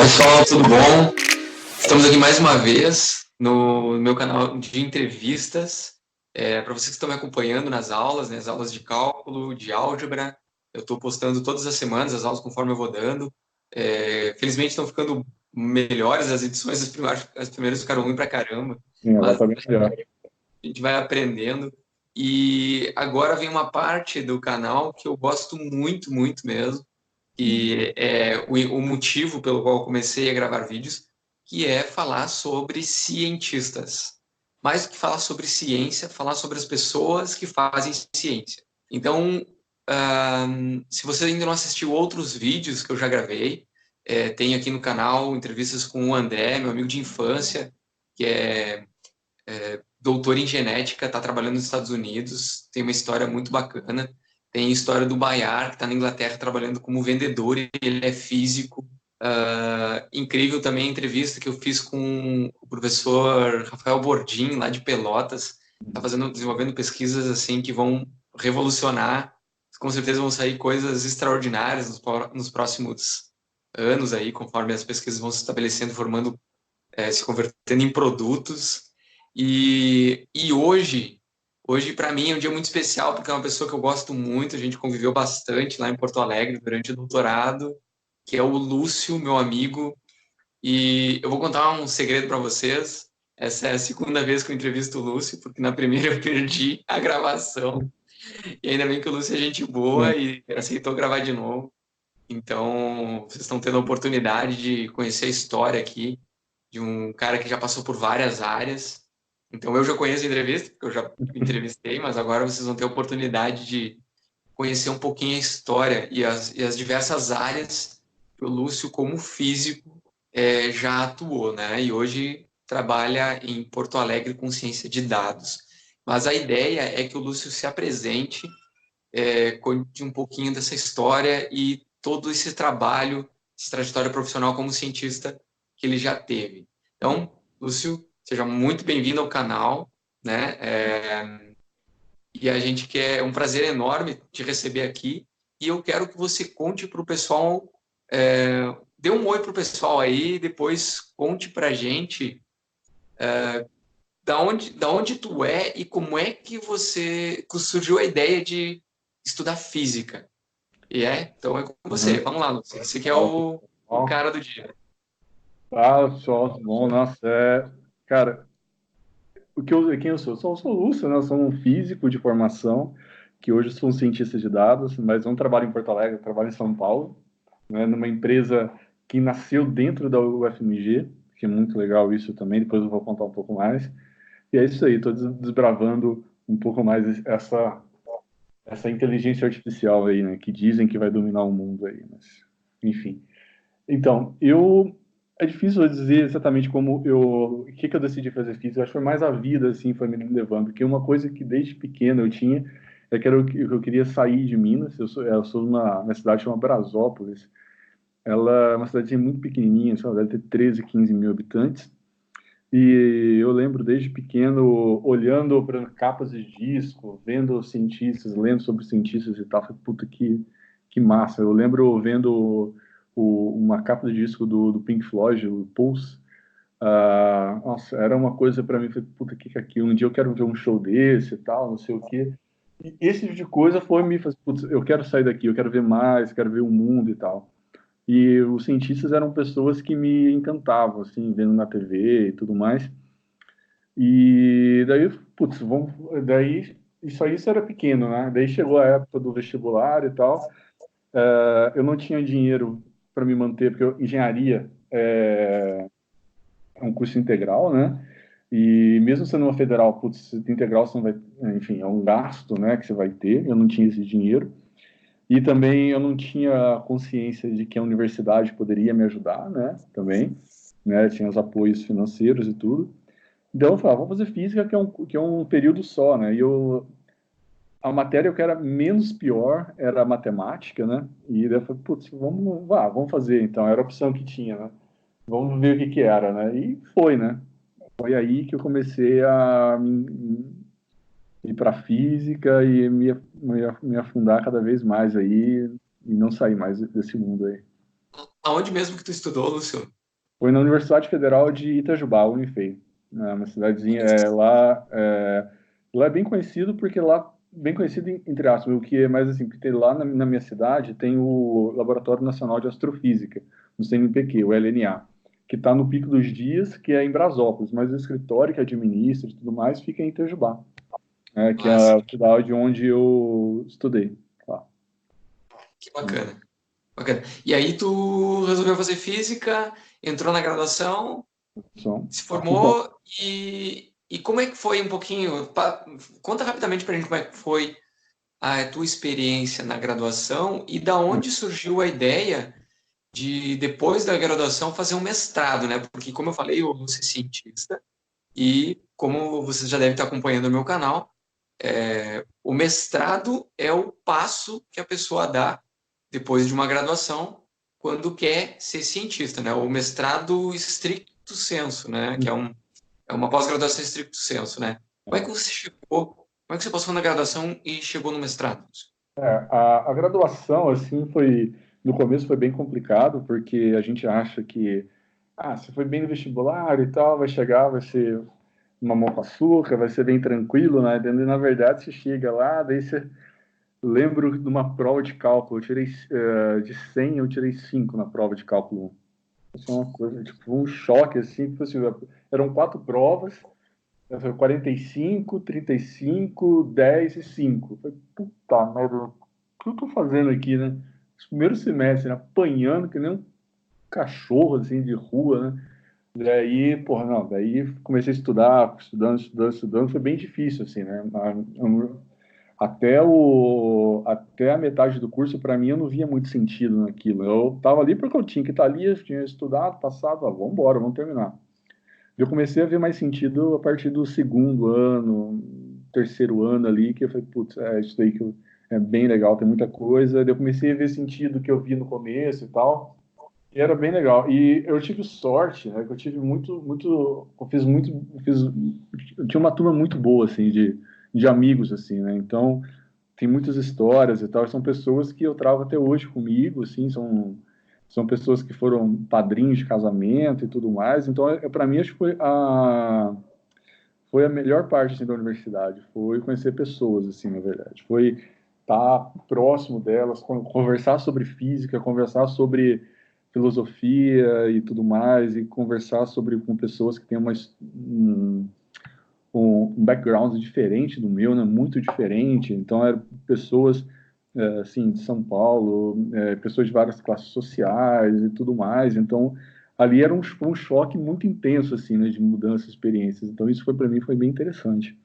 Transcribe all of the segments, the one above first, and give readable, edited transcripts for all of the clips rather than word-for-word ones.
pessoal, tudo bom? Estamos aqui mais uma vez no meu canal de entrevistas. Para vocês que estão me acompanhando nas aulas, né, as aulas de cálculo, de álgebra, eu estou postando todas as semanas as aulas conforme eu vou dando. Felizmente estão ficando melhores as edições, as primeiras ficaram ruins pra caramba, Sim, agora mas tá bem melhor. a gente vai aprendendo. E agora vem uma parte do canal que eu gosto muito, muito mesmo, que é o motivo pelo qual eu comecei a gravar vídeos, que é falar sobre cientistas. Mais do que falar sobre ciência, falar sobre as pessoas que fazem ciência. Então, se você ainda não assistiu outros vídeos que eu já gravei, tem aqui no canal entrevistas com o André, meu amigo de infância, que é doutor em genética, está trabalhando nos Estados Unidos, tem uma história muito bacana. Tem a história do Bayar, que está na Inglaterra trabalhando como vendedor, e ele é físico. Incrível também a entrevista que eu fiz com o professor Rafael Bordim, lá de Pelotas. Está desenvolvendo pesquisas assim que vão revolucionar. Com certeza vão sair coisas extraordinárias nos próximos anos aí, conforme as pesquisas vão se estabelecendo, se convertendo em produtos. E hoje para mim é um dia muito especial, porque é uma pessoa que eu gosto muito, a gente conviveu bastante lá em Porto Alegre durante o doutorado, que é o Lúcio, meu amigo. E eu vou contar um segredo para vocês. Essa é a segunda vez que eu entrevisto o Lúcio, porque na primeira eu perdi a gravação. E ainda bem que o Lúcio é gente boa Sim. e aceitou gravar de novo. Então, vocês estão tendo a oportunidade de conhecer a história aqui de um cara que já passou por várias áreas. Então, eu já conheço a entrevista, porque eu já entrevistei, mas agora vocês vão ter a oportunidade de conhecer um pouquinho a história e as diversas áreas que o Lúcio, como físico, já atuou, né? E hoje trabalha em Porto Alegre com ciência de dados. Mas a ideia é que o Lúcio se apresente, conte um pouquinho dessa história e todo esse trabalho, essa trajetória profissional como cientista que ele já teve. Então, Lúcio, seja muito bem-vindo ao canal, né? E a gente quer, é um prazer enorme te receber aqui. E eu quero que você conte para o pessoal, dê um oi para o pessoal aí, depois conte para a gente da onde tu é e como é que que surgiu a ideia de estudar física. Então é com você. Uhum. Vamos lá, Lúcio. Você que é Ó, o ó. cara do dia. Só, bom, nossa, cara, quem eu sou? Eu sou o Lúcio, né? Eu sou um físico de formação, que hoje sou um cientista de dados, mas não trabalho em Porto Alegre, eu trabalho em São Paulo, né? Numa empresa que nasceu dentro da UFMG, que é muito legal isso também, depois eu vou contar um pouco mais. E é isso aí, estou desbravando um pouco mais essa inteligência artificial aí, né? Que dizem que vai dominar o mundo aí, mas enfim. Então, é difícil eu dizer exatamente o que eu decidi fazer física. Eu acho que foi mais a vida, assim, foi me levando. Porque uma coisa que desde pequeno eu tinha é que eu queria sair de Minas. Eu sou uma cidade chamada Brasópolis. Ela é uma cidade muito pequenininha, só deve ter 13, 15 mil habitantes. E eu lembro desde pequeno olhando para capas de disco, vendo cientistas, lendo sobre cientistas e tal. Falei, puta, que massa. Eu lembro vendo uma capa de disco do Pink Floyd, o Pulse. Nossa, era uma coisa para mim. Falei, puta, que é aquilo? Um dia eu quero ver um show desse e tal, não sei o quê. E esse tipo de coisa foi me fazer, putz, eu quero sair daqui, eu quero ver mais, quero ver o mundo e tal. E os cientistas eram pessoas que me encantavam, assim, vendo na TV e tudo mais. E daí, putz, daí isso era pequeno, né? Daí chegou a época do vestibular e tal. Eu não tinha dinheiro para me manter, porque engenharia é um curso integral, né? E mesmo sendo uma federal, putz, integral você não vai, enfim, é um gasto, né, que você vai ter. Eu não tinha esse dinheiro. E também eu não tinha consciência de que a universidade poderia me ajudar, né? Também, né? Tinha os apoios financeiros e tudo. Então eu falava, vamos fazer física, que é um período só, né? A matéria que era menos pior era a matemática, né? E daí eu falei, putz, vamos fazer então. Era a opção que tinha, né? Vamos ver o que era, né? E foi, né? Foi aí que eu comecei a ir para física e me afundar cada vez mais aí e não sair mais desse mundo aí. Aonde mesmo que tu estudou, Lúcio? Foi na Universidade Federal de Itajubá, Unifei, né, uma cidadezinha lá. Lá é bem conhecido porque lá, bem conhecido entre aspas, o que é mais assim, porque tem lá na minha cidade tem o Laboratório Nacional de Astrofísica, no CNPq, o LNA, que está no Pico dos Dias, que é em Brasópolis, mas o escritório que administra e tudo mais fica em Itajubá, né, que é Massa, a cidade onde eu estudei. Lá. que bacana. Bacana. E aí tu resolveu fazer física, entrou na graduação, Então, se formou e como é que foi um pouquinho? Conta rapidamente pra gente como é que foi a tua experiência na graduação e da onde surgiu a ideia de, depois da graduação, fazer um mestrado, né? Porque, como eu falei, eu vou ser cientista e, como você já deve estar acompanhando o meu canal, o mestrado é o passo que a pessoa dá depois de uma graduação quando quer ser cientista, né? O mestrado stricto sensu, né? Que é uma pós-graduação stricto sensu, né? Como é que você chegou? Como é que você passou na graduação e chegou no mestrado? a graduação, assim, no começo foi bem complicado, porque a gente acha que, se foi bem no vestibular e tal, vai chegar, vai ser mamão com açúcar, vai ser bem tranquilo, né? E, na verdade, você chega lá, daí você lembro de uma prova de cálculo, eu tirei, de 100, eu tirei 5 na prova de cálculo 1. Isso é uma coisa, tipo, um choque, assim, tipo assim, eram 4 provas, foi 45, 35, 10 e 5. Falei, puta merda, o que eu tô fazendo aqui, né? Os primeiros semestres, né? Apanhando que nem um cachorro, assim, de rua, né? Daí, porra, não, daí comecei a estudar, estudando, foi bem difícil, assim, né? Até a metade do curso, para mim, eu não via muito sentido naquilo. Eu tava ali porque eu tinha que estar ali, eu tinha estudado, passado, vamos embora, vamos terminar. Eu comecei a ver mais sentido a partir do segundo ano, terceiro ano ali, que eu falei, putz, isso daí é bem legal, tem muita coisa. Daí eu comecei a ver sentido que eu vi no começo e tal, e era bem legal. E eu tive sorte, né, que eu tive eu tinha uma turma muito boa, assim, de amigos, assim, né, então tem muitas histórias e tal, são pessoas que eu trago até hoje comigo, assim, são pessoas que foram padrinhos de casamento e tudo mais. Então, para mim, acho que foi a melhor parte assim, da universidade. Foi conhecer pessoas, assim, na verdade. Foi estar próximo delas, conversar sobre física, conversar sobre filosofia e tudo mais, e conversar com pessoas que têm um background diferente do meu, né? Muito diferente. Então, eram pessoas assim, de São Paulo, pessoas de várias classes sociais e tudo mais. Então, ali era um choque muito intenso, assim, né, de mudanças, experiências. Então, isso foi para mim foi bem interessante.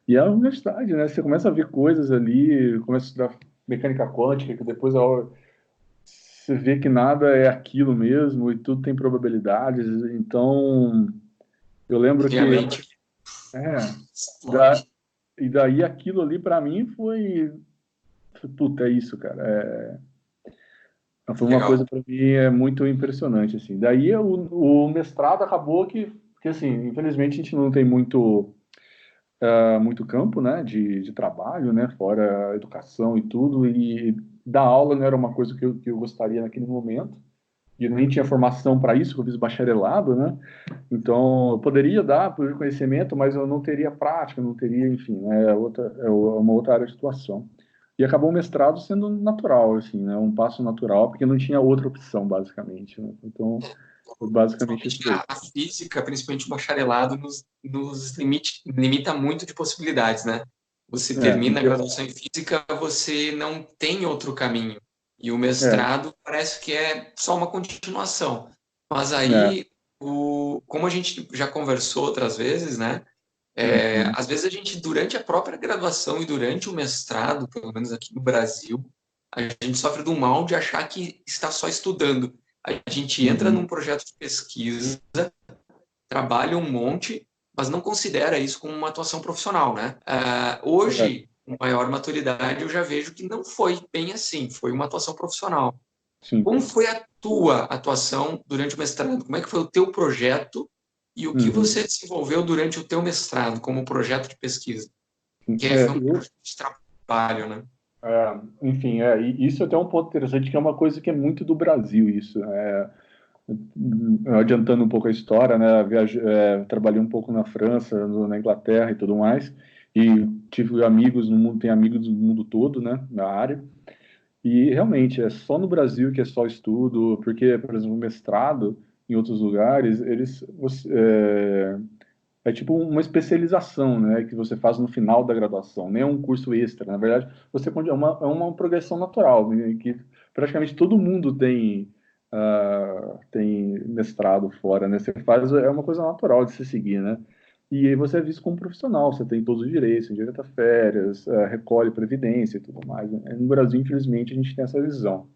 E a universidade, né? Você começa a ver coisas ali, começa a estudar mecânica quântica, que depois você vê que nada é aquilo mesmo e tudo tem probabilidades. Então, eu lembro E a que mente é, explode. e daí aquilo ali para mim puta, é isso, cara. Foi uma Legal. coisa para mim muito impressionante, assim. Daí o mestrado acabou que, assim, infelizmente a gente não tem muito campo, né, de trabalho, né, fora a educação e tudo, e dar aula não era uma coisa que eu gostaria naquele momento, e nem tinha formação para isso, que eu fiz bacharelado, né, então eu poderia dar por conhecimento, mas eu não teria prática, não teria, enfim, né, uma outra área de atuação. E acabou o mestrado sendo natural, assim, né, um passo natural, porque não tinha outra opção, basicamente, né? Então, foi basicamente Principalmente isso daí. a física, principalmente o bacharelado, limita muito de possibilidades, né? Você termina a graduação em física, você não tem outro caminho. E o é, mestrado parece que é só uma continuação. Mas é, aí, como a gente já conversou outras vezes, né? uhum, Às vezes a gente, durante a própria graduação e durante o mestrado, pelo menos aqui no Brasil, a gente sofre do mal de achar que está só estudando. A gente entra uhum, num projeto de pesquisa, trabalha um monte, mas não considera isso como uma atuação profissional, né? é, Hoje, com maior maturidade, eu já vejo que não foi bem assim, foi uma atuação profissional. sim, Como foi a tua atuação durante o mestrado? Como é que foi o teu projeto e o que uhum, você desenvolveu durante o teu mestrado como projeto de pesquisa? sim. Que foi um projeto de trabalho, né? Enfim, e isso é até um ponto interessante, que é uma coisa que é muito do Brasil, isso. adiantando um pouco a história, né? Trabalhei um pouco na França, na Inglaterra e tudo mais, e tive amigos no mundo, tem amigos do mundo todo, né? Na área. E realmente é só no Brasil que é só estudo, porque, por exemplo, o mestrado em outros lugares, é tipo uma especialização, né, que você faz no final da graduação, nem é um curso extra. Na verdade, é uma progressão natural, né, que praticamente todo mundo tem mestrado fora, né? Você faz, é uma coisa natural de se seguir, né? E aí você é visto como profissional, você tem todos os direitos, tem direito a férias, recolhe previdência e tudo mais, né? No Brasil, infelizmente, a gente tem essa visão.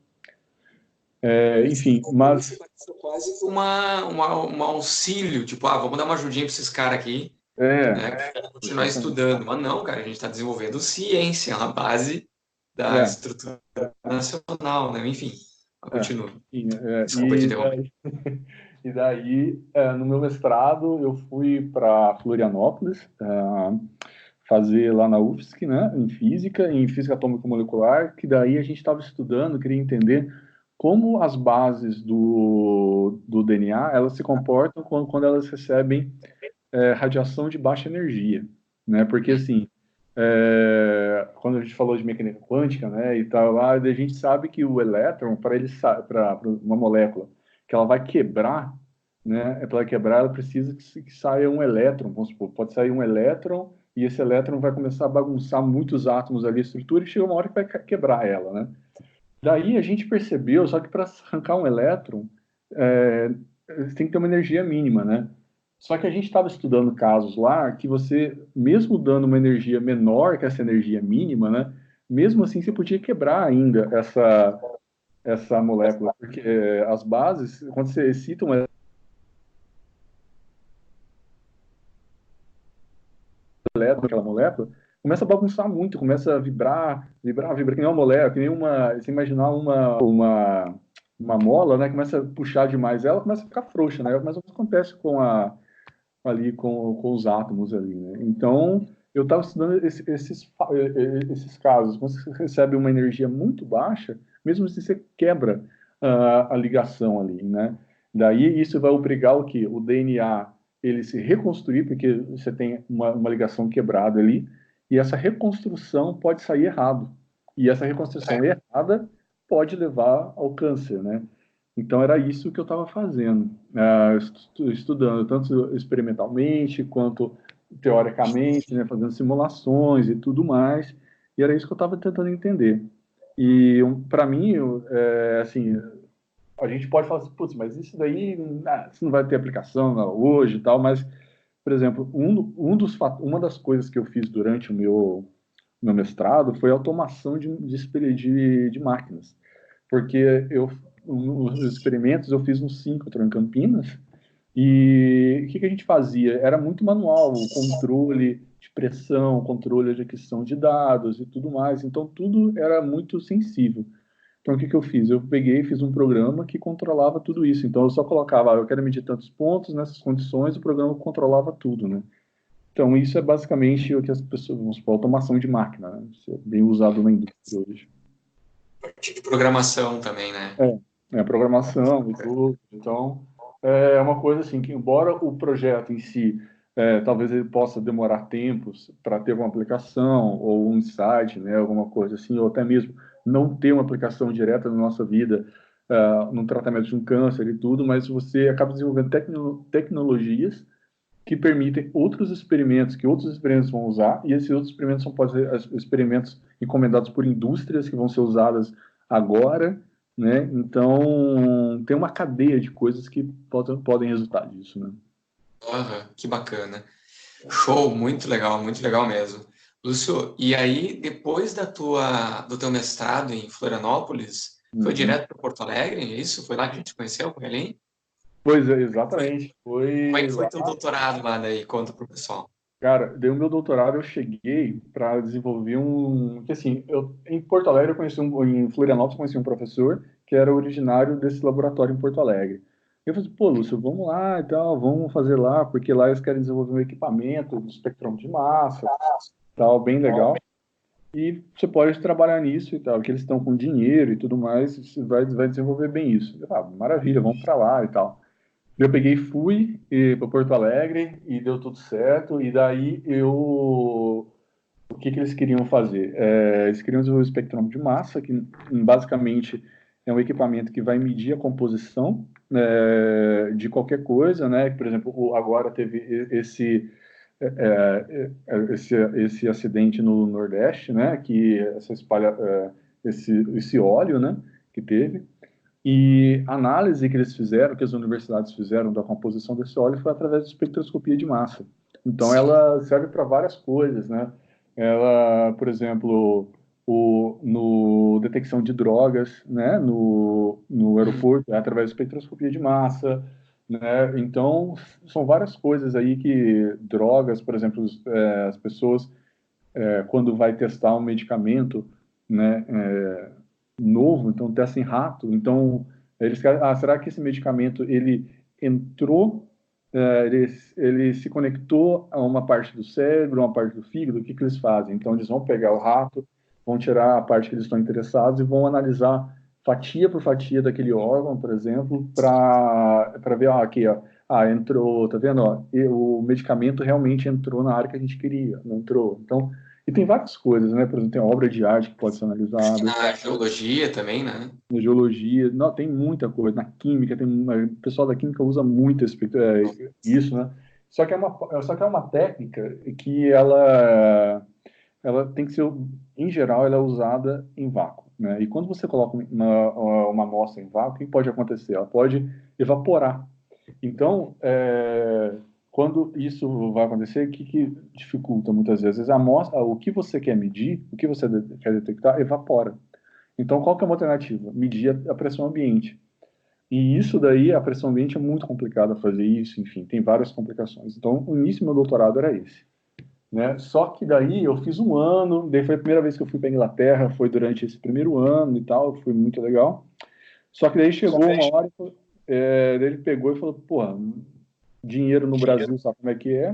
Enfim, mas Isso é quase um auxílio, tipo, vamos dar uma ajudinha para esses caras aqui, né, é, para continuar exatamente. estudando. Mas não, cara, a gente está desenvolvendo ciência, a base da É, estrutura nacional, né? Enfim, é, continua. enfim, Desculpa te interromper. e daí, no meu mestrado, eu fui para Florianópolis, fazer lá na UFSC, né, em física atômica molecular, que daí a gente estava estudando, queria entender como as bases do DNA, elas se comportam quando elas recebem radiação de baixa energia, né, porque assim, quando a gente falou de mecânica quântica, né, e tal, a gente sabe que o elétron, para uma molécula que ela vai quebrar, né, para ela quebrar, ela precisa que saia um elétron, vamos supor, pode sair um elétron e esse elétron vai começar a bagunçar muitos átomos ali, a estrutura, e chega uma hora que vai quebrar ela, né? Daí a gente percebeu, só que para arrancar um elétron, é, tem que ter uma energia mínima, né? Só que a gente estava estudando casos lá que você, mesmo dando uma energia menor que essa energia mínima, né? Mesmo assim, você podia quebrar ainda essa molécula, porque as bases, quando você excita um elétron naquela molécula, começa a bagunçar muito, começa a vibrar, que nem uma molécula, que nem você imaginar uma mola, né? Começa a puxar demais ela, começa a ficar frouxa, né? Mas o que acontece ali com os átomos ali, né? Então, eu estava estudando esses casos. Quando você recebe uma energia muito baixa, mesmo assim você quebra a ligação ali, né? Daí isso vai obrigar o que? O DNA ele se reconstruir, porque você tem uma ligação quebrada ali, e essa reconstrução pode sair errado. E essa reconstrução errada pode levar ao câncer, né? Então era isso que eu estava fazendo, estudando tanto experimentalmente quanto teoricamente, né, fazendo simulações e tudo mais. E era isso que eu estava tentando entender. E para mim, assim, a gente pode falar assim, putz, mas isso daí, isso não vai ter aplicação hoje e tal. Mas, por exemplo, uma das coisas que eu fiz durante o meu mestrado foi automação de máquinas, porque os experimentos eu fiz no síncrotron em Campinas, e o que a gente fazia? Era muito manual, o controle de pressão, controle de aquisição de dados e tudo mais, então tudo era muito sensível. Então o que eu fiz? Eu peguei e fiz um programa que controlava tudo isso, então eu só colocava, eu quero medir tantos pontos nessas condições, o programa controlava tudo, né? Então, isso é basicamente o que as pessoas, vamos supor, automação de máquina, né? Isso é bem usado na indústria hoje. De programação também, né? Programação e tudo. Então, é uma coisa assim, que embora o projeto em si, talvez ele possa demorar tempos para ter uma aplicação ou um insight, né, alguma coisa assim, ou até mesmo não ter uma aplicação direta na nossa vida, no tratamento de um câncer e tudo, mas você acaba desenvolvendo tecnologias que permitem outros experimentos que outros experimentos vão usar, e esses outros experimentos podem ser experimentos encomendados por indústrias que vão ser usadas agora, né? Então, tem uma cadeia de coisas que podem resultar disso, né? Que bacana. Show, muito legal mesmo. Lúcio, e aí, depois do teu mestrado em Florianópolis, foi Uhum. direto para Porto Alegre, é isso? Foi lá que a gente se conheceu, com ele? Pois é, Foi, exatamente. como é Foi que foi lá. teu doutorado lá daí? Conta pro pessoal. Cara, dei o meu doutorado, eu cheguei para desenvolver que assim, em Porto Alegre em Florianópolis eu conheci um professor que era originário desse laboratório em Porto Alegre. Eu falei, pô, Lúcio, vamos lá e tal, vamos fazer lá, porque lá eles querem desenvolver um equipamento, um espectrômetro de massa, tal, bem legal. e você pode trabalhar nisso e tal, que eles estão com dinheiro e tudo mais, você vai desenvolver bem isso. Maravilha, vamos para lá e tal. Eu peguei e fui para Porto Alegre e deu tudo certo, e daí o que que eles queriam fazer? Eles queriam desenvolver o espectrômetro de massa, que basicamente é um equipamento que vai medir a composição de qualquer coisa, né? Por exemplo, agora teve esse acidente no Nordeste, né? Que essa espalha esse óleo, né? Que teve. E a análise que eles fizeram, que as universidades fizeram da composição desse óleo foi através de espectroscopia de massa. Então, Sim. ela serve para várias coisas, né? Ela, por exemplo, no detecção de drogas, né? No Uhum. aeroporto, é através de espectroscopia de massa, né? Então, são várias coisas aí que drogas, por exemplo, as pessoas, quando vai testar um medicamento, né? Novo, então testa em rato. Então, eles querem, será que esse medicamento ele entrou, ele se conectou a uma parte do cérebro, uma parte do fígado? O que que eles fazem? Então, eles vão pegar o rato, vão tirar a parte que eles estão interessados e vão analisar fatia por fatia daquele órgão, por exemplo, para ver, aqui, ó, entrou, tá vendo, ó, e o medicamento realmente entrou na área que a gente queria, não entrou. Então, e tem várias coisas, né? Por exemplo, tem obra de arte que pode ser Acho que analisada, na geologia também, né? na geologia, não, tem muita coisa, na química, o pessoal da química usa muito isso, né? Só que é uma técnica que ela tem que ser, em geral, ela é usada em vácuo, né? E quando você coloca uma amostra em vácuo, o que pode acontecer? Ela pode evaporar. Então, quando isso vai acontecer, o que dificulta muitas vezes? A amostra, o que você quer medir, o que você quer detectar, evapora. Então, qual que é uma alternativa? Medir a pressão ambiente. E isso daí, a pressão ambiente é muito complicado fazer isso, enfim, tem várias complicações. Então, o início do meu doutorado era esse, né? Só que daí eu fiz um ano, daí foi a primeira vez que eu fui para Inglaterra, foi durante esse primeiro ano e tal, foi muito legal. Só que daí chegou uma hora, daí ele pegou e falou, pô, dinheiro no Brasil, sabe como é que é?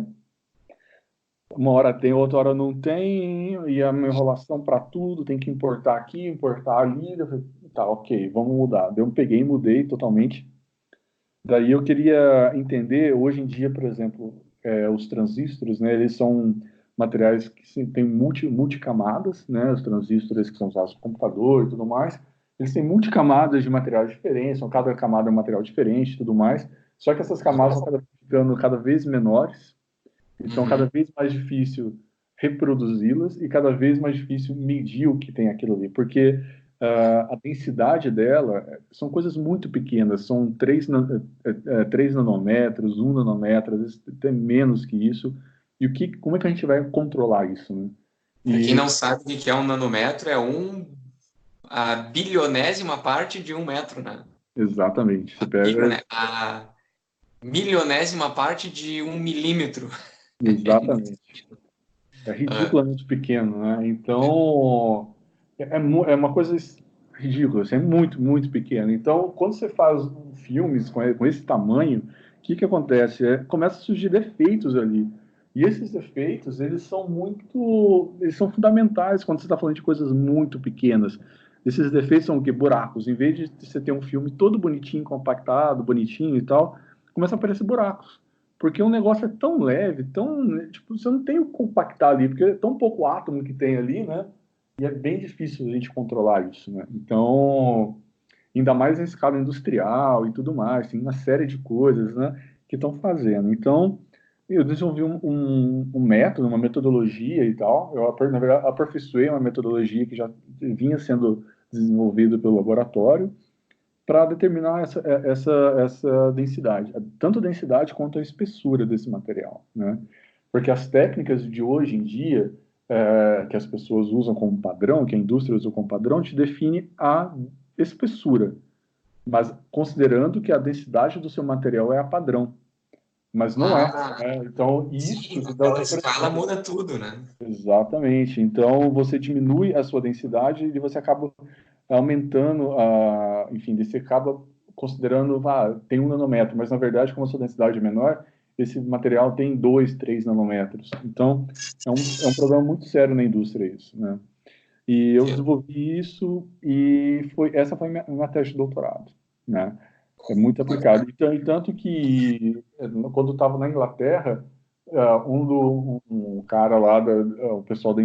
Uma hora tem, outra hora não tem, e a minha enrolação para tudo, tem que importar aqui, importar ali. Eu falei, tá, ok, vamos mudar. Daí eu peguei e mudei totalmente. Daí eu queria entender, hoje em dia, por exemplo, os transistores, né, eles são materiais que têm multicamadas, né, os transistores que são usados no computador e tudo mais, eles têm multicamadas de materiais diferentes, são cada camada é um material diferente e tudo mais, só que essas camadas vão ficando cada vez menores, então, cada Uhum. vez mais difícil reproduzi-las e cada vez mais difícil medir o que tem aquilo ali, porque a densidade dela são coisas muito pequenas, são 3 nanômetros, 1 nanômetro, às vezes até menos que isso. E como é que a gente vai controlar isso, né? Para quem E não sabe o que é um nanômetro, é a bilionésima parte de um metro, né? exatamente, você pega A milionésima parte de um milímetro. exatamente. É Ah, ridiculamente pequeno, né? Então, é uma coisa ridícula, assim, é muito, muito pequeno. Então, quando você faz filmes com esse tamanho, o que que acontece? Começa a surgir defeitos ali. E esses defeitos, eles são fundamentais quando você está falando de coisas muito pequenas. Esses defeitos são o quê? Buracos. Em vez de você ter um filme todo bonitinho, compactado, bonitinho e tal, começa a aparecer buracos. Porque o negócio é tão leve, tipo, você não tem o compactar ali, porque é tão pouco átomo que tem ali, né? E é bem difícil a gente controlar isso, né? Então, ainda mais em escala industrial e tudo mais, tem uma série de coisas, né, que estão fazendo. Então, eu desenvolvi um método, uma metodologia e tal. Na verdade, aperfeiçoei uma metodologia que já vinha sendo desenvolvida pelo laboratório para determinar essa densidade, tanto a densidade quanto a espessura desse material, né? Porque as técnicas de hoje em dia, que as pessoas usam como padrão, que a indústria usa como padrão, te define a espessura, mas considerando que a densidade do seu material é a padrão, mas não é, ah, né? Então, sim, isso, então, aquela escala muda tudo, né? exatamente. Então, você diminui a sua densidade e você acaba aumentando enfim, você acaba considerando, tem 1 nanômetro, mas na verdade, como a sua densidade é menor, esse material tem 2, 3 nanômetros. Então, é um problema muito sério na indústria isso, né? E eu Entendo. desenvolvi isso e essa foi minha tese de doutorado, né? É muito aplicado. E tanto que, quando eu estava na Inglaterra, um cara lá, o pessoal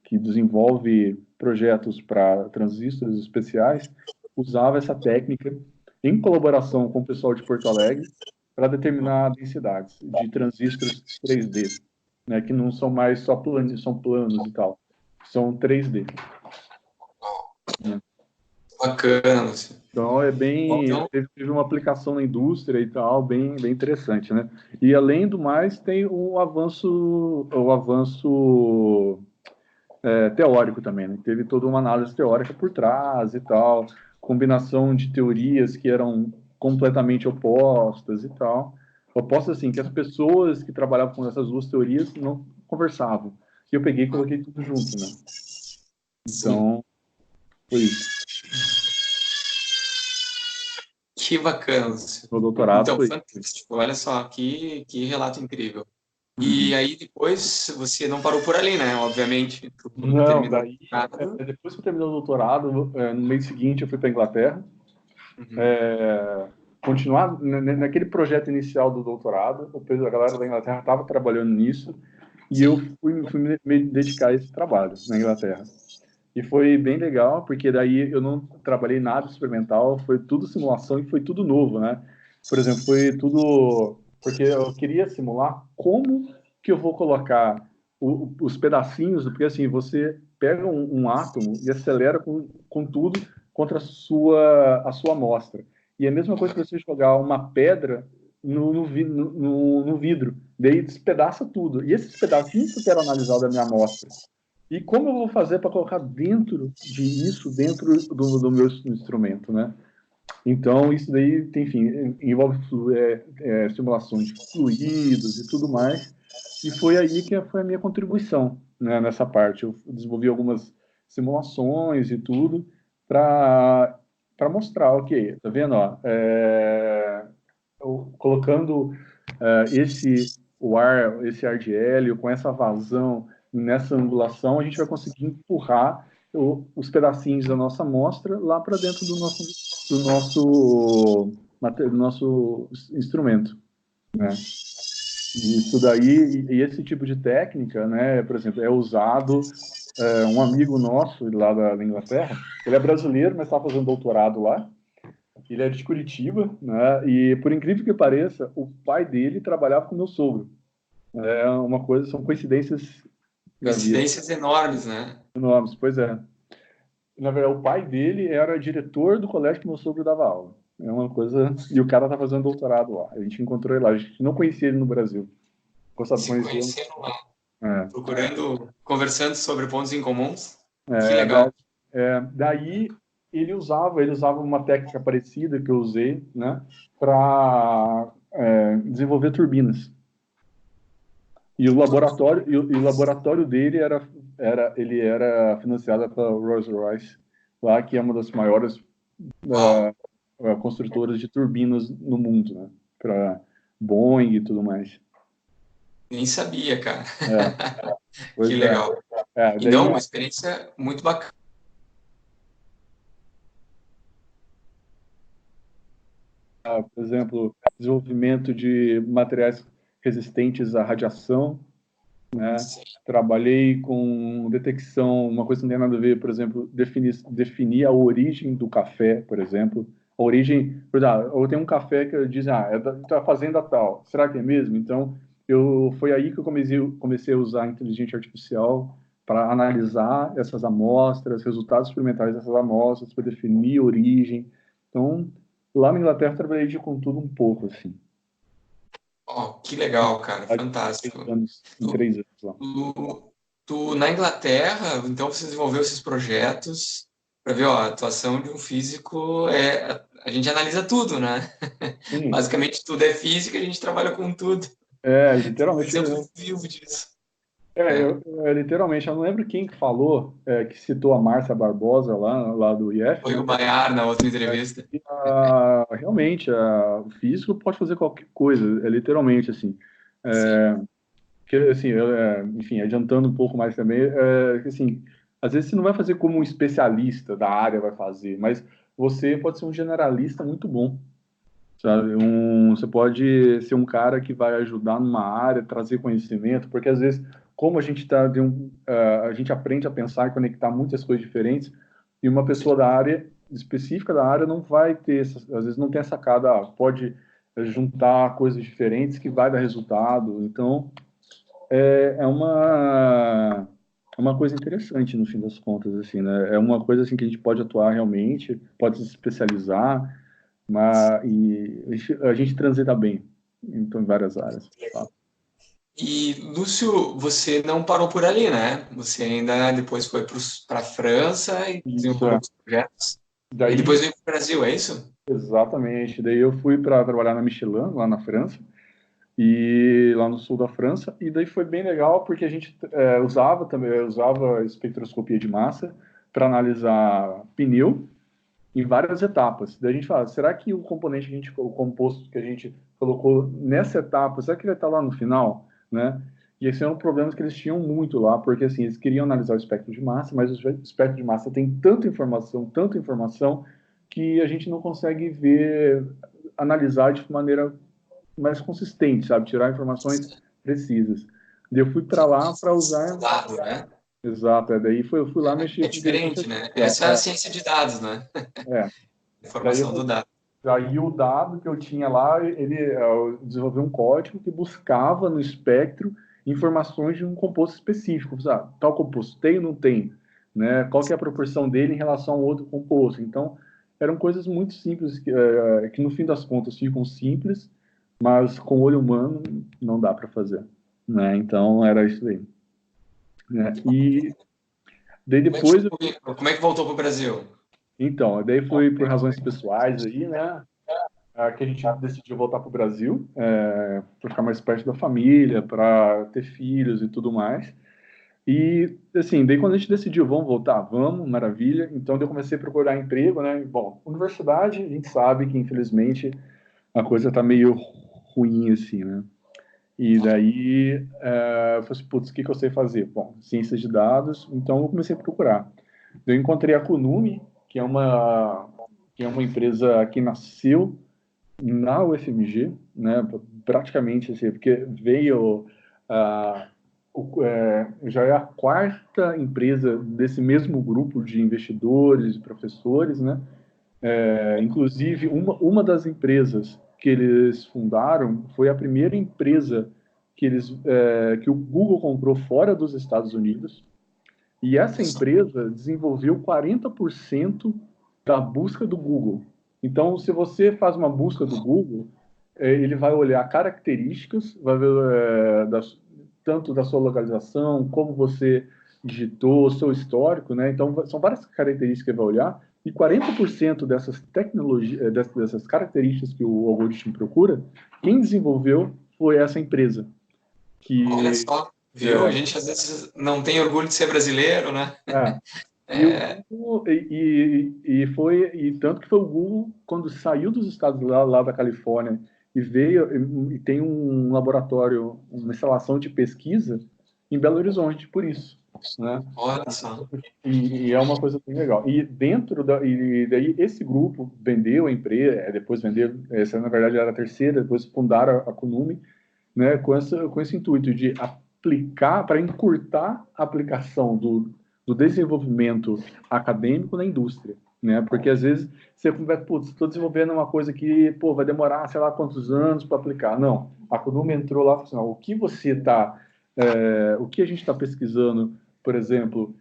que desenvolve projetos para transistores especiais, usava essa técnica em colaboração com o pessoal de Porto Alegre para determinar densidades de transistores 3D, né, que não são mais só planos, são planos e tal, são 3D. Né? Bacana, Lúcio. Então é Bom, bem, então, teve uma aplicação na indústria e tal, bem interessante, né? E além do mais, tem o avanço teórico também, né? Teve toda uma análise teórica por trás e tal, combinação de teorias que eram completamente opostas e tal. Opostas assim, que as pessoas que trabalhavam com essas duas teorias não conversavam. E eu peguei e coloquei tudo junto, né? sim. Então, foi isso. Que bacana, Lúcio. Meu doutorado Então, foi isso. fantástico. Olha só, que relato incrível. E Uhum. aí depois você não parou por ali, né? Obviamente, tu Não, terminou o daí, doutorado. depois que eu terminei o doutorado, no mês seguinte eu fui para a Inglaterra, Uhum. continuar naquele projeto inicial do doutorado. A galera da Inglaterra estava trabalhando nisso e eu fui me dedicar a esse trabalho na Inglaterra. E foi bem legal, porque daí eu não trabalhei nada experimental, foi tudo simulação e foi tudo novo, né? Por exemplo, foi tudo porque eu queria simular como que eu vou colocar os pedacinhos, porque assim, você pega um átomo e acelera com tudo contra a sua amostra. E é a mesma coisa que você jogar uma pedra no vidro, daí despedaça tudo. E esses pedacinhos que eu quero analisar da minha amostra. E como eu vou fazer para colocar dentro do meu instrumento, né? Então, isso daí, enfim, envolve simulações de fluidos e tudo mais. E foi aí que foi a minha contribuição, né, nessa parte. Eu desenvolvi algumas simulações e tudo para mostrar, ok, tá vendo? Ó, colocando esse ar de hélio com essa vazão nessa angulação, a gente vai conseguir empurrar os pedacinhos da nossa amostra lá para dentro do nosso instrumento, né? E isso daí, e esse tipo de técnica, né, por exemplo, é usado, um amigo nosso lá da Inglaterra, ele é brasileiro, mas está fazendo doutorado lá, ele é de Curitiba, né, e por incrível que pareça, o pai dele trabalhava com meu sogro. É uma coisa, são coincidências da vida, Coincidências enormes, né? enormes, pois é. Na verdade, o pai dele era diretor do colégio que meu sogro dava aula. É uma coisa. E o cara tá fazendo doutorado lá. A gente encontrou ele lá. A gente não conhecia ele no Brasil. Gostava de Se conhecer. conheceram lá, É. procurando, conversando sobre pontos em comuns. Que É, legal. daí ele usava uma técnica parecida que eu usei, né, para desenvolver turbinas. E o laboratório dele ele era financiado pela Rolls-Royce, lá que é uma das maiores Uau, construtoras de turbinas no mundo, né? Para Boeing e tudo mais. nem sabia, cara. É, Que pois é. legal. É, E daí, não, uma experiência muito bacana. por exemplo, desenvolvimento de materiais resistentes à radiação, né? Trabalhei com detecção, uma coisa que não tem nada a ver, por exemplo, definir a origem do café, por exemplo. A origem, por exemplo, eu tenho um café que diz, é da fazenda tal. Será que é mesmo? Então, foi aí que eu comecei a usar a inteligência artificial para analisar essas amostras, resultados experimentais dessas amostras, para definir a origem. Então, lá na Inglaterra, eu trabalhei com tudo um pouco, assim. Oh, que legal, cara. Há 3 Fantástico. anos, em Tu, 3 anos lá. na Inglaterra, então você desenvolveu esses projetos para ver, ó, a atuação de um físico a gente analisa tudo, né? Sim, Basicamente tudo é física, a gente trabalha com tudo. Tem um literalmente. exemplo vivo disso. É, É. literalmente, eu não lembro quem que falou, que citou a Márcia Barbosa lá do IF, Foi o né? Maiar na outra entrevista. E, realmente, o físico pode fazer qualquer coisa, literalmente, assim. Sim. Que, assim, enfim, adiantando um pouco mais também, que, assim, às vezes você não vai fazer como um especialista da área vai fazer, mas você pode ser um generalista muito bom, sabe? Você pode ser um cara que vai ajudar numa área, trazer conhecimento, porque às vezes, como a gente a gente aprende a pensar e conectar muitas coisas diferentes, e uma pessoa da área específica da área não vai ter, às vezes não tem essa sacada, pode juntar coisas diferentes que vai dar resultado. Então, é uma coisa interessante no fim das contas, assim, né? É uma coisa assim que a gente pode atuar realmente, pode se especializar, e a gente transita bem então, em várias áreas. Tá? E, Lúcio, você não parou por ali, né? Você ainda depois foi para a França e Isso, desenvolveu outros projetos. E depois daí, veio para o Brasil, é isso? exatamente, daí eu fui para trabalhar na Michelin, lá na França, e lá no sul da França, e daí foi bem legal porque a gente usava espectroscopia de massa para analisar pneu em várias etapas. Daí a gente fala, será que o composto que a gente colocou nessa etapa, será que ele vai estar lá no final, né? E esse é um problema que eles tinham muito lá, porque assim, eles queriam analisar o espectro de massa, mas o espectro de massa tem tanta informação, que a gente não consegue analisar de maneira mais consistente, sabe? Tirar informações precisas. Daí eu fui para lá para usar. Dado, né? Exato, eu fui lá mexer É com inteligência diferente, né? artificial. Essa é a ciência de dados, né? É. Daí Informação do dado. Aí o dado que eu tinha lá, eu desenvolvi um código que buscava no espectro informações de um composto específico. Tal composto tem ou não tem? Né? Qual que é a proporção dele em relação ao outro composto? Então, eram coisas muito simples, que no fim das contas ficam simples, mas com o olho humano não dá para fazer. Né? Então, era isso aí. Né? E daí depois, Como é que voltou para o Brasil? então, daí foi por razões pessoais aí, né? Que a gente decidiu voltar para o Brasil, para ficar mais perto da família, para ter filhos e tudo mais. E, assim, daí quando a gente decidiu, vamos voltar, vamos, maravilha. Então, daí eu comecei a procurar emprego, né? Bom, universidade, a gente sabe que, infelizmente, a coisa tá meio ruim, assim, né? E daí, eu falei assim, putz, o que que eu sei fazer? Bom, ciências de dados, então eu comecei a procurar. Eu encontrei a Kunumi, que é uma empresa que nasceu na UFMG, né, praticamente assim, porque veio ah, já é a quarta empresa desse mesmo grupo de investidores e professores, né? Inclusive uma das empresas que eles fundaram foi a primeira empresa que o Google comprou fora dos Estados Unidos, e essa empresa desenvolveu 40% da busca do Google. Então, se você faz uma busca do Google, ele vai olhar características, vai ver tanto da sua localização, como você digitou, seu histórico, né? Então, são várias características que ele vai olhar, e 40% dessas tecnologias, dessas características que o algoritmo procura, quem desenvolveu foi essa empresa. Olha Que, só, viu? A é, gente às vezes não tem orgulho de ser brasileiro, né? é, E o É, Google, e tanto que foi o Google, quando saiu dos estados lá da Califórnia e veio, e tem um laboratório, uma instalação de pesquisa em Belo Horizonte, por isso, né? olha só. E é uma coisa bem legal. E daí esse grupo vendeu a empresa, depois vendeu, essa na verdade era a terceira, depois fundaram a Kunumi, né, com esse intuito de aplicar, para encurtar a aplicação do desenvolvimento acadêmico na indústria, né? Porque às vezes você conversa, putz, estou desenvolvendo uma coisa que, pô, vai demorar sei lá quantos anos para aplicar. Não, a Kunumi entrou lá e falou assim, o que o que a gente está pesquisando, por exemplo,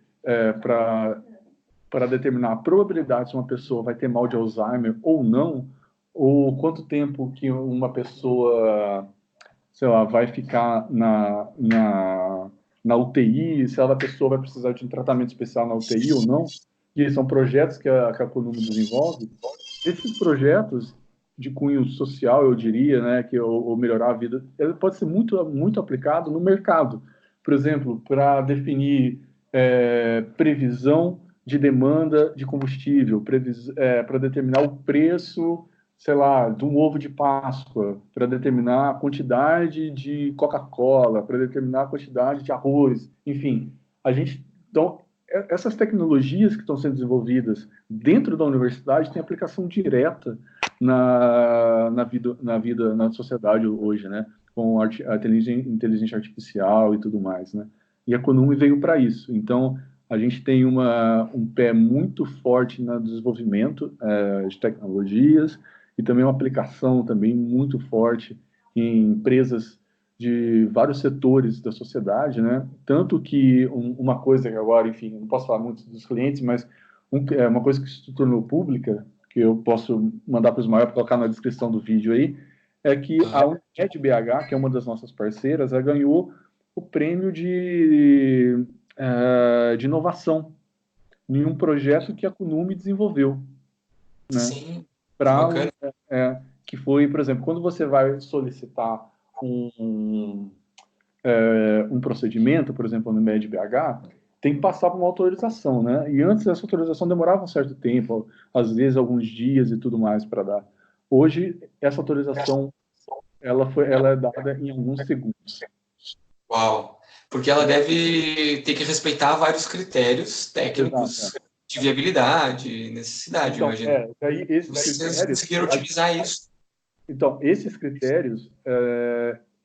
para determinar a probabilidade se uma pessoa vai ter mal de Alzheimer ou não, ou quanto tempo que uma pessoa, sei lá, vai ficar na UTI, se a pessoa vai precisar de um tratamento especial na UTI ou não, e são projetos que a Coluna desenvolve. Esses projetos de cunho social, eu diria, né, ou melhorar a vida, ele pode ser muito, muito aplicado no mercado. Por exemplo, para definir previsão de demanda de combustível, para determinar o preço, sei lá, de um ovo de Páscoa, para determinar a quantidade de Coca-Cola, para determinar a quantidade de arroz, enfim, a gente então essas tecnologias que estão sendo desenvolvidas dentro da universidade têm aplicação direta na sociedade hoje, né? Com a inteligência artificial e tudo mais, né? E a Konumi veio para isso. Então, a gente tem um pé muito forte no desenvolvimento de tecnologias e também uma aplicação também muito forte em empresas de vários setores da sociedade, né? Tanto que uma coisa que agora, enfim, não posso falar muito dos clientes, mas uma coisa que se tornou pública, que eu posso mandar para os maiores, colocar na descrição do vídeo aí, é que a Unimed BH, que é uma das nossas parceiras, ela ganhou o prêmio de inovação em um projeto que a Kunumi desenvolveu, né? Sim, que Para bacana. que foi, por exemplo, quando você vai solicitar um, um procedimento, por exemplo, no MED BH, tem que passar por uma autorização, né? E antes essa autorização demorava um certo tempo, às vezes alguns dias e tudo mais para dar. Hoje essa autorização ela é dada em alguns segundos. Uau! Porque ela deve ter que respeitar vários critérios técnicos Exato. de viabilidade, necessidade, Então, imagino. daí esses Vocês critérios, conseguiram utilizar isso. então esses critérios,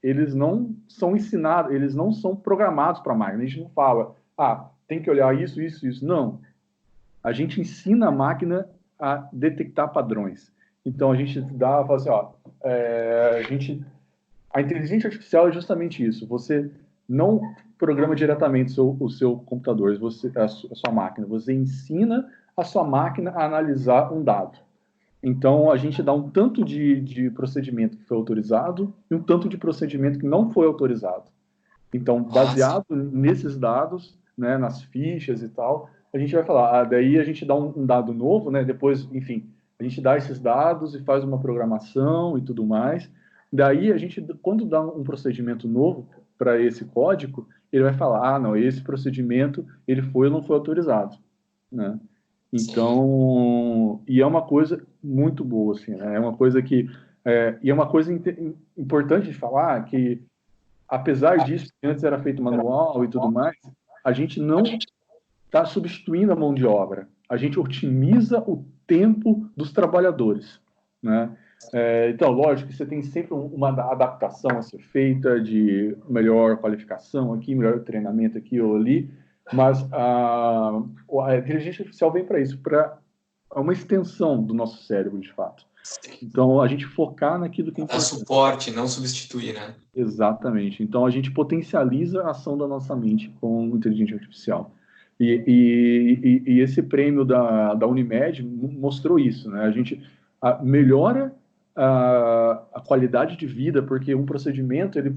eles não são ensinados, eles não são programados para a máquina. A gente não fala, tem que olhar isso, isso, isso. Não. A gente ensina a máquina a detectar padrões. Então a gente fala assim, a inteligência artificial é justamente isso. Você não programa diretamente o seu computador, a sua máquina. Você ensina a sua máquina a analisar um dado. Então, a gente dá um tanto de procedimento que foi autorizado e um tanto de procedimento que não foi autorizado. Então, baseado nesses dados, né, nas fichas e tal, a gente vai falar, daí a gente dá um dado novo, né, depois, enfim, a gente dá esses dados e faz uma programação e tudo mais. Daí, a gente, quando dá um procedimento novo para esse código, ele vai falar, não, esse procedimento, ele foi ou não foi autorizado, né? Sim. Então, e é uma coisa muito boa, assim, né? É uma coisa que, e é uma coisa importante de falar que apesar disso, que antes era feito manual e tudo mais, a gente não está substituindo a mão de obra. A gente otimiza o tempo dos trabalhadores, né? Então, lógico que você tem sempre uma adaptação a ser feita de melhor qualificação aqui, melhor treinamento aqui ou ali, mas a inteligência artificial vem para isso, para uma extensão do nosso cérebro, de fato. Então, a gente focar naquilo que é Dar importante. suporte, não substituir, né? Exatamente. Então a gente potencializa a ação da nossa mente com inteligência artificial. E esse prêmio da Unimed mostrou isso, né? A gente melhora a qualidade de vida, porque um procedimento, ele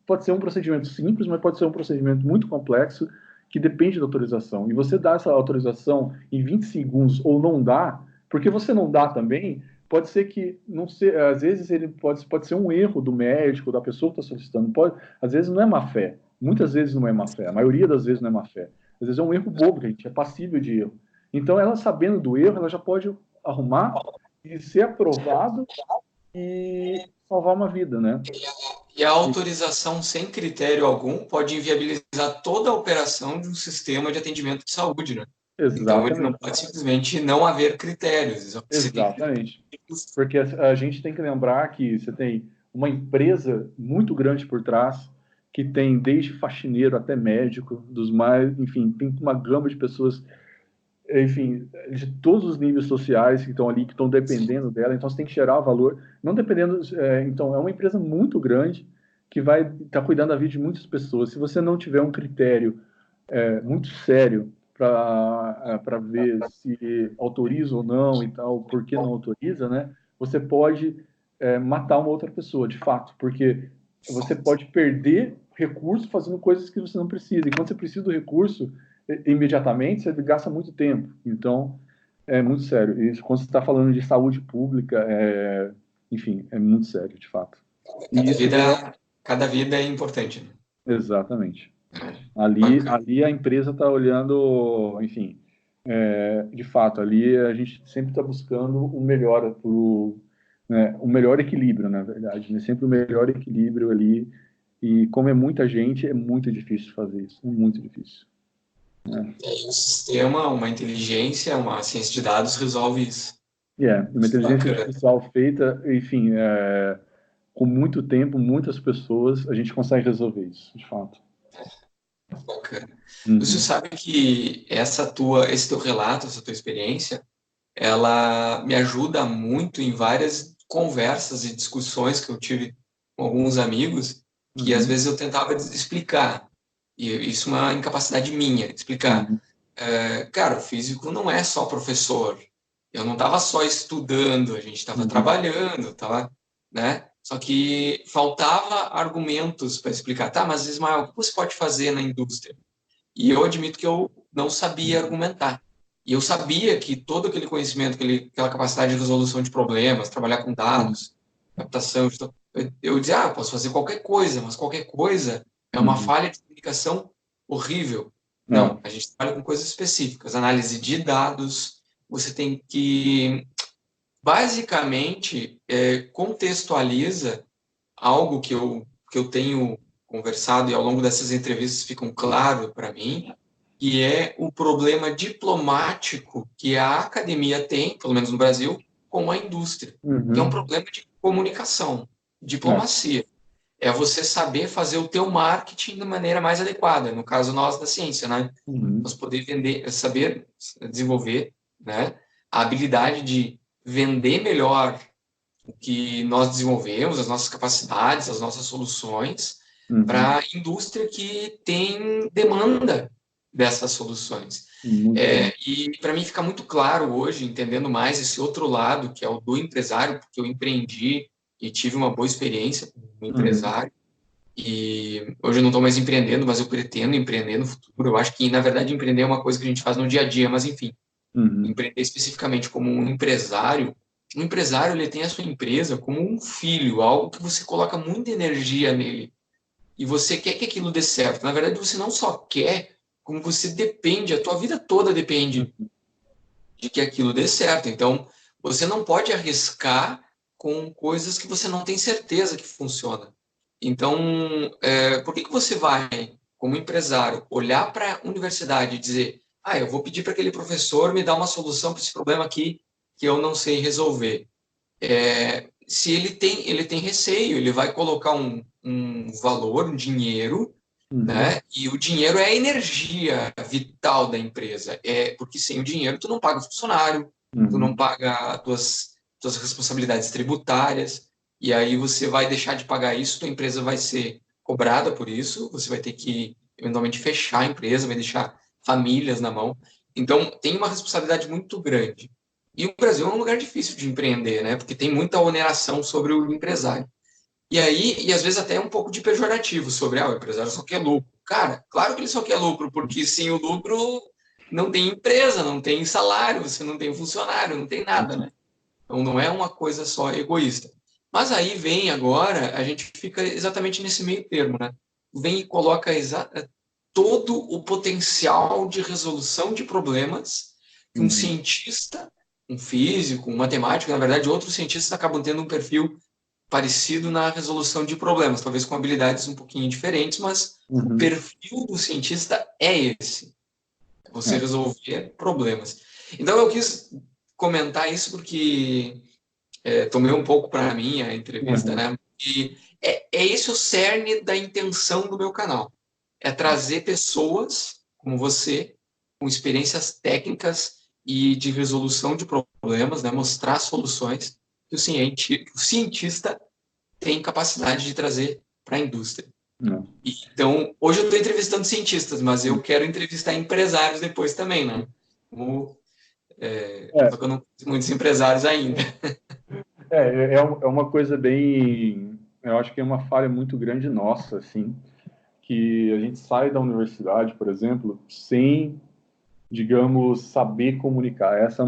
pode ser um procedimento simples, mas pode ser um procedimento muito complexo que depende da autorização. E você dá essa autorização em 20 segundos ou não dá, porque você não dá também, pode ser que, não ser, às vezes ele pode ser um erro do médico, da pessoa que está solicitando, às vezes não é má fé, muitas vezes não é má fé, a maioria das vezes não é má fé, às vezes é um erro bobo, que a gente é passível de erro. Então, ela sabendo do erro, ela já pode arrumar e ser aprovado e salvar uma vida, né? E a autorização sem critério algum pode inviabilizar toda a operação de um sistema de atendimento de saúde, né? Então, ele não Exatamente, pode simplesmente não haver critérios. Você tem exatamente. Porque a gente tem que lembrar que você tem uma empresa muito grande por trás, que tem desde faxineiro até médico, dos mais, enfim, tem uma gama de pessoas, enfim, de todos os níveis sociais que estão ali, que estão dependendo dela. Então você tem que gerar valor, não dependendo. Então é uma empresa muito grande que vai estar cuidando da vida de muitas pessoas. Se você não tiver um critério muito sério para ver se autoriza ou não e tal, por que não autoriza, né? Você pode matar uma outra pessoa, de fato, porque você pode perder recurso fazendo coisas que você não precisa. E quando você precisa do recurso imediatamente, você gasta muito tempo. Então, é muito sério. E quando você está falando de saúde pública, enfim, é muito sério, de fato. E Cada isso vem cada vida é importante, né? exatamente. Ali Bacana. a empresa está olhando, enfim, de fato, ali a gente sempre está buscando o melhor, o melhor equilíbrio, na verdade, né? Sempre o melhor equilíbrio ali. E como é muita gente, é muito difícil fazer isso, é muito difícil. E aí um sistema, uma inteligência, uma ciência de dados resolve isso. Uma Isso é inteligência bacana. artificial feita, enfim, com muito tempo, muitas pessoas, a gente consegue resolver isso, de fato. Bacana. Você Uhum. sabe que esse teu relato, essa tua experiência, ela me ajuda muito em várias conversas e discussões que eu tive com alguns amigos, que às Uhum. vezes eu tentava explicar, e isso é uma incapacidade minha, explicar. Uhum. Cara, o físico não é só professor. Eu não estava só estudando, a gente estava Uhum. trabalhando, tava, né? Só que faltava argumentos para explicar. Tá, mas Ismael, o que você pode fazer na indústria? E eu admito que eu não sabia argumentar. E eu sabia que todo aquele conhecimento, aquela capacidade de resolução de problemas, trabalhar com Uhum. dados, captação, eu dizia, eu posso fazer qualquer coisa, mas qualquer coisa é uma Uhum. falha de comunicação horrível. É. Não, a gente trabalha com coisas específicas, análise de dados, você tem que, basicamente, contextualiza algo que eu tenho conversado e ao longo dessas entrevistas ficam claro para mim, que é o problema diplomático que a academia tem, pelo menos no Brasil, com a indústria, que é um Uhum. problema de comunicação, É. diplomacia. É você saber fazer o teu marketing da maneira mais adequada, no caso nós da ciência, né? Nós Uhum. poder vender, saber desenvolver, né, a habilidade de vender melhor o que nós desenvolvemos, as nossas capacidades, as nossas soluções Uhum. para a indústria que tem demanda dessas soluções. Muito bom. E para mim fica muito claro hoje, entendendo mais esse outro lado, que é o do empresário, porque eu empreendi e tive uma boa experiência como Uhum. empresário. E hoje eu não estou mais empreendendo, mas eu pretendo empreender no futuro. Eu acho que, na verdade, empreender é uma coisa que a gente faz no dia a dia, mas enfim, Uhum. empreender especificamente como um empresário ele tem a sua empresa como um filho, algo que você coloca muita energia nele e você quer que aquilo dê certo. Na verdade, você não só quer, como você depende, a tua vida toda depende Uhum. de que aquilo dê certo. Então, você não pode arriscar com coisas que você não tem certeza que funciona. Então, por que você vai, como empresário, olhar para a universidade e dizer, eu vou pedir para aquele professor me dar uma solução para esse problema aqui que eu não sei resolver? Se ele tem receio, ele vai colocar um valor, um dinheiro, Uhum. né? E o dinheiro é a energia vital da empresa. Porque sem o dinheiro tu não paga o funcionário, tu não Uhum. paga as tuas responsabilidades tributárias, e aí você vai deixar de pagar isso, tua empresa vai ser cobrada por isso, você vai ter que eventualmente fechar a empresa, vai deixar famílias na mão. Então tem uma responsabilidade muito grande. E o Brasil é um lugar difícil de empreender, né? Porque tem muita oneração sobre o empresário. E aí, e às vezes até um pouco de pejorativo sobre, o empresário só quer lucro. Cara, claro que ele só quer lucro, porque sem o lucro não tem empresa, não tem salário, você não tem funcionário, não tem nada, né? Então não é uma coisa só egoísta. Mas aí vem agora, a gente fica exatamente nesse meio termo, né? Vem e coloca todo o potencial de resolução de problemas que um Uhum. cientista, um físico, um matemático, na verdade, outros cientistas acabam tendo um perfil parecido na resolução de problemas, talvez com habilidades um pouquinho diferentes, mas o Uhum. perfil do cientista é esse, você É. resolver problemas. Então eu quis comentar isso porque tomei um pouco para mim a entrevista, Uhum. né? E é esse o cerne da intenção do meu canal, é trazer pessoas como você, com experiências técnicas e de resolução de problemas, né? Mostrar soluções que o cientista tem capacidade de trazer para a indústria. Não. Então, hoje eu estou entrevistando cientistas, mas eu quero entrevistar empresários depois também, né? Só É, que eu não conheço muitos empresários ainda. é uma coisa bem. Eu acho que é uma falha muito grande nossa, assim, que a gente sai da universidade, por exemplo, sem, digamos, saber comunicar. Essa é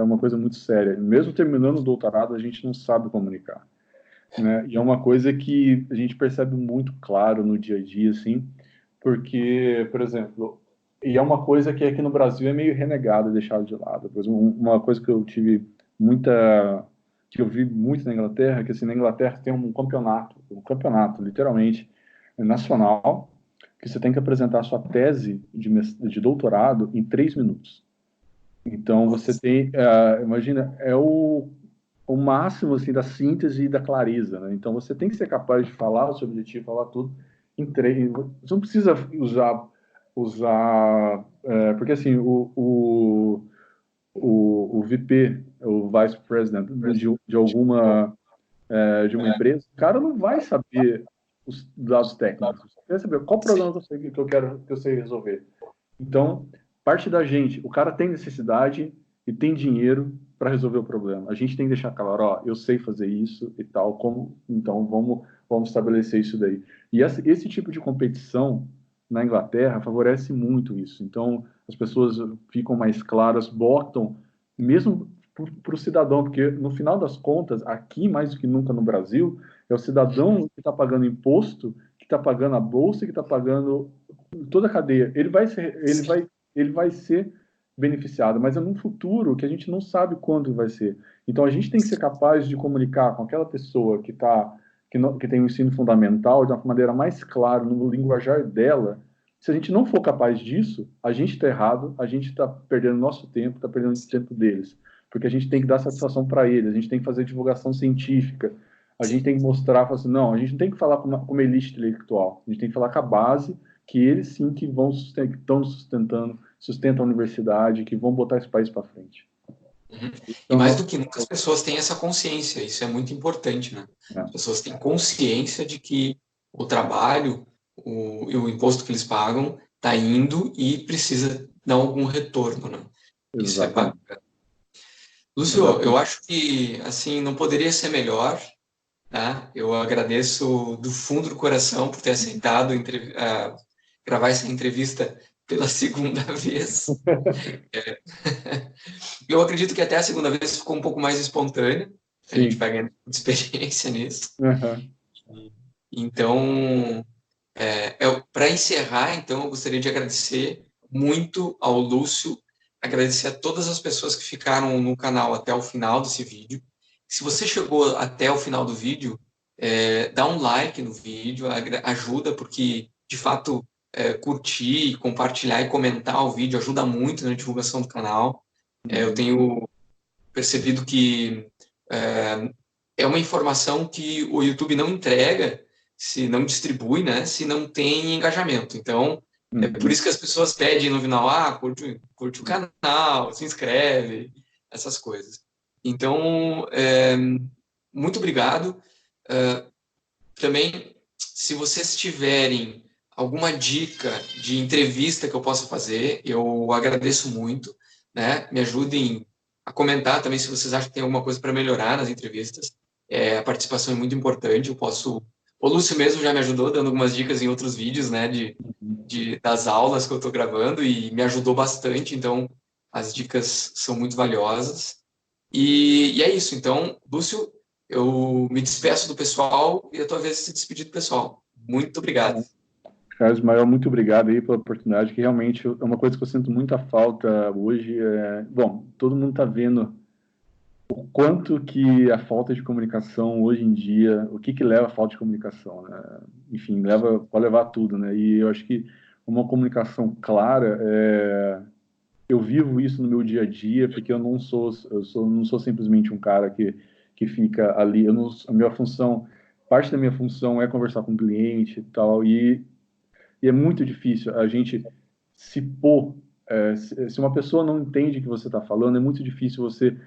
uma coisa muito séria. Mesmo terminando o doutorado, a gente não sabe comunicar, né? E é uma coisa que a gente percebe muito claro no dia a dia, assim, porque, por exemplo, e é uma coisa que aqui no Brasil é meio renegada, deixada de lado. Por exemplo, uma coisa que eu tive muita, que eu vi muito na Inglaterra, é que assim, na Inglaterra tem um campeonato, literalmente, nacional, que você tem que apresentar a sua tese de doutorado em 3 minutos. Então, você tem, imagina, é o máximo assim, da síntese e da clareza, né? Então, você tem que ser capaz de falar o seu objetivo, falar tudo em 3. Você não precisa usar porque assim, o VP, o Vice President de alguma de uma empresa, o cara não vai saber os dados técnicos. Ele vai saber qual problema que eu sei resolver. Então, parte da gente, o cara tem necessidade e tem dinheiro para resolver o problema. A gente tem que deixar claro, ó, eu sei fazer isso e tal, então vamos estabelecer isso daí. E esse tipo de competição na Inglaterra favorece muito isso. Então, as pessoas ficam mais claras, botam, mesmo para o cidadão, porque no final das contas, aqui mais do que nunca no Brasil, é o cidadão que está pagando imposto, que está pagando a bolsa, que está pagando toda a cadeia. Ele vai ser beneficiado, mas é num futuro que a gente não sabe quando vai ser. Então a gente tem que ser capaz de comunicar com aquela pessoa que tem o ensino fundamental de uma maneira mais clara, no linguajar dela. Se a gente não for capaz disso, a gente está errado, a gente está perdendo nosso tempo, está perdendo o tempo deles. Porque a gente tem que dar satisfação para eles, a gente tem que fazer divulgação científica, a gente tem que mostrar, falar assim, não, a gente não tem que falar com uma elite intelectual, a gente tem que falar com a base, que eles sim que estão sustentam a universidade, que vão botar esse país para frente. Uhum. E Então, mais do que nunca, as pessoas têm essa consciência, isso é muito importante, né? As pessoas têm consciência de que o trabalho e o imposto que eles pagam está indo e precisa dar algum retorno, né? Isso é exatamente. bacana. Lúcio, eu Exatamente. acho que, assim, não poderia ser melhor, tá? Eu agradeço do fundo do coração por ter aceitado gravar essa entrevista pela segunda vez. Eu acredito que até a segunda vez ficou um pouco mais espontâneo. A gente Sim. vai ganhando experiência nisso. Uhum. Então, para encerrar, então, eu gostaria de agradecer muito ao Lúcio, agradecer a todas as pessoas que ficaram no canal até o final desse vídeo. Se você chegou até o final do vídeo, dá um like no vídeo, ajuda, porque, de fato, curtir, compartilhar e comentar o vídeo ajuda muito na divulgação do canal. Eu tenho percebido que é uma informação que o YouTube não entrega, se não distribui, né, se não tem engajamento. Então, é por Uhum. isso que as pessoas pedem no final, curte o canal, se inscreve, essas coisas. Então, muito obrigado. Também, se vocês tiverem alguma dica de entrevista que eu possa fazer, eu agradeço muito, né? Me ajudem a comentar também se vocês acham que tem alguma coisa para melhorar nas entrevistas. A participação é muito importante. O Lúcio mesmo já me ajudou dando algumas dicas em outros vídeos, né? Das aulas que eu estou gravando e me ajudou bastante. Então, as dicas são muito valiosas. E é isso. Então, Lúcio, eu me despeço do pessoal e a tua vez de se despedir do pessoal. Muito obrigado. Carlos Maior, muito obrigado aí pela oportunidade, que realmente é uma coisa que eu sinto muita falta hoje. Bom, todo mundo está vendo o quanto que a falta de comunicação hoje em dia, o que leva à falta de comunicação, né? Enfim, pode levar a tudo, né? E eu acho que uma comunicação clara, eu vivo isso no meu dia a dia, porque não sou simplesmente um cara que fica ali. A minha função, parte da minha função é conversar com o cliente e tal, e é muito difícil a gente se pôr. Se uma pessoa não entende o que você está falando, é muito difícil você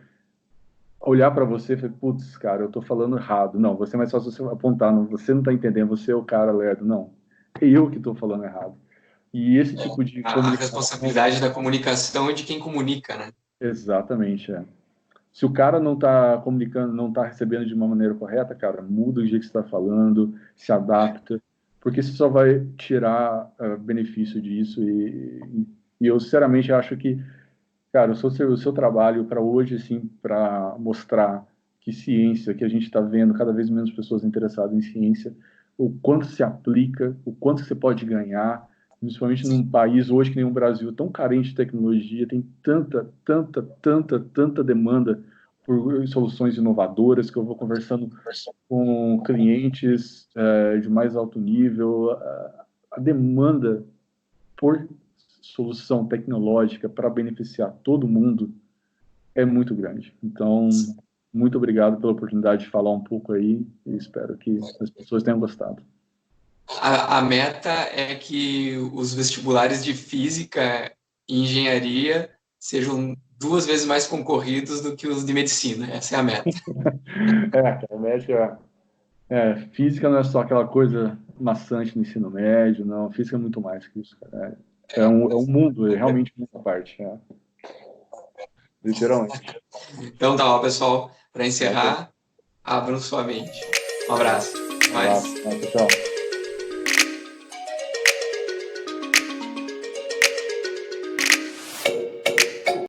olhar para você e falar, putz, cara, eu estou falando errado. Não, você é mais fácil você apontar, não, você não está entendendo, você é o cara lerdo. Não, é eu que estou falando errado. E esse tipo de A comunicação, responsabilidade da comunicação é de quem comunica, né? exatamente, é. Se o cara não está comunicando, não está recebendo de uma maneira correta, cara, muda o jeito que você está falando, se adapta, porque você só vai tirar benefício disso. E eu, sinceramente, acho que, cara, o seu trabalho para hoje, assim, para mostrar que ciência, que a gente está vendo cada vez menos pessoas interessadas em ciência, o quanto se aplica, o quanto você pode ganhar, principalmente num país hoje que nem o Brasil, tão carente de tecnologia, tem tanta demanda por soluções inovadoras, que eu vou conversando com clientes de mais alto nível. a demanda por solução tecnológica para beneficiar todo mundo é muito grande. Então, muito obrigado pela oportunidade de falar um pouco aí e espero que as pessoas tenham gostado. A meta é que os vestibulares de física e engenharia sejam 2 vezes mais concorridos do que os de medicina. Essa é a meta. A média física não é só aquela coisa maçante no ensino médio, não. Física é muito mais que isso, cara. É um mundo, é realmente uma parte. Literalmente. Então tá, ó, pessoal, para encerrar, abram sua mente. Um abraço. Um abraço. Mais. Tchau.